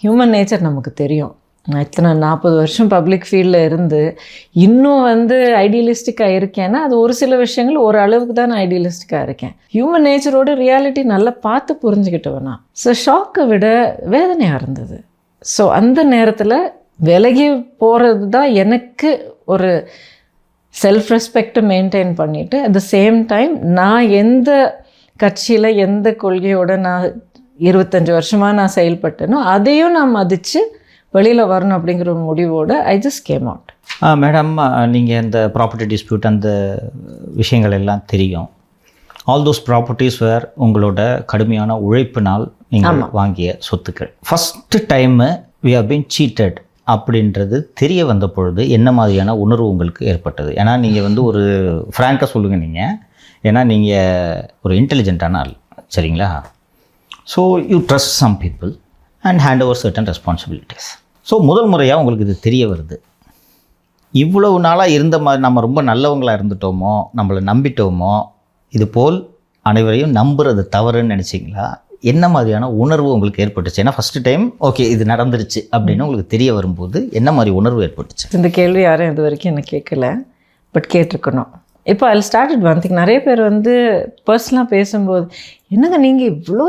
Human nature நமக்கு தெரியும். நான் இத்தனை 40 வருஷம் பப்ளிக் ஃபீல்டில் இருந்து இன்னும் ஐடியலிஸ்டிக்காக இருக்கேன்னா அது ஒரு சில விஷயங்கள் ஒரு அளவுக்கு தான் நான் ஐடியலிஸ்டிக்காக இருக்கேன். ஹியூமன் நேச்சரோட ரியாலிட்டி நல்லா பார்த்து புரிஞ்சுக்கிட்டவனா. ஸோ ஷாக்கை விட வேதனையாக இருந்தது. ஸோ அந்த நேரத்தில் விலகி போகிறது தான் எனக்கு ஒரு செல்ஃப் ரெஸ்பெக்டை மெயின்டைன் பண்ணிவிட்டு அட் த சேம் டைம் நான் எந்த கட்சியில் எந்த கொள்கையோடு நான் 25 வருஷமாக நான் செயல்பட்டேனோ அதையும் நான் மதித்து வெளியில் வரணும் அப்படிங்கிற ஒரு முடிவோடு I just came out. Madam, நீங்கள் இந்த ப்ராப்பர்ட்டி டிஸ்பியூட் அந்த விஷயங்கள் எல்லாம் தெரியும். ஆல் தோஸ் ப்ராப்பர்ட்டிஸ் வேர் உங்களோட கடுமையான உழைப்பினால் நீங்கள் வாங்கிய சொத்துக்கள். First time we have been cheated அப்படின்றது தெரிய வந்த பொழுது என்ன மாதிரியான உணர்வு உங்களுக்கு ஏற்பட்டது? ஏன்னா நீங்கள் ஒரு ஃப்ராங்காக சொல்லுங்கள் நீங்கள், ஏன்னா நீங்கள் ஒரு இன்டெலிஜென்ட்டான ஆள், சரிங்களா? So you trust some people and hand over certain responsibilities. So முதல் முறையாக உங்களுக்கு இது தெரிய வருது. இவ்வளவு நாளாக இருந்த மாதிரி நம்ம ரொம்ப நல்லவங்களாக இருந்துட்டோமோ, நம்மளை நம்பிட்டோமோ, இது போல் அனைவரையும் நம்புறது தவறுன்னு நினச்சிங்களா? என்ன மாதிரியான உணர்வு உங்களுக்கு ஏற்பட்டுச்சு? ஏன்னா ஃபஸ்ட்டு டைம் ஓகே இது நடந்துருச்சு அப்படின்னு உங்களுக்கு தெரிய வரும்போது என்ன மாதிரி உணர்வு ஏற்பட்டுச்சு? இந்த கேள்வி யாரும் இது வரைக்கும் எனக்கு கேட்கல, பட் கேட்டிருக்கணும். இப்போ அதில் ஸ்டார்டட் ஒன் திங். நிறைய பேர் பர்சனலாக பேசும்போது என்னங்க நீங்கள் இவ்வளோ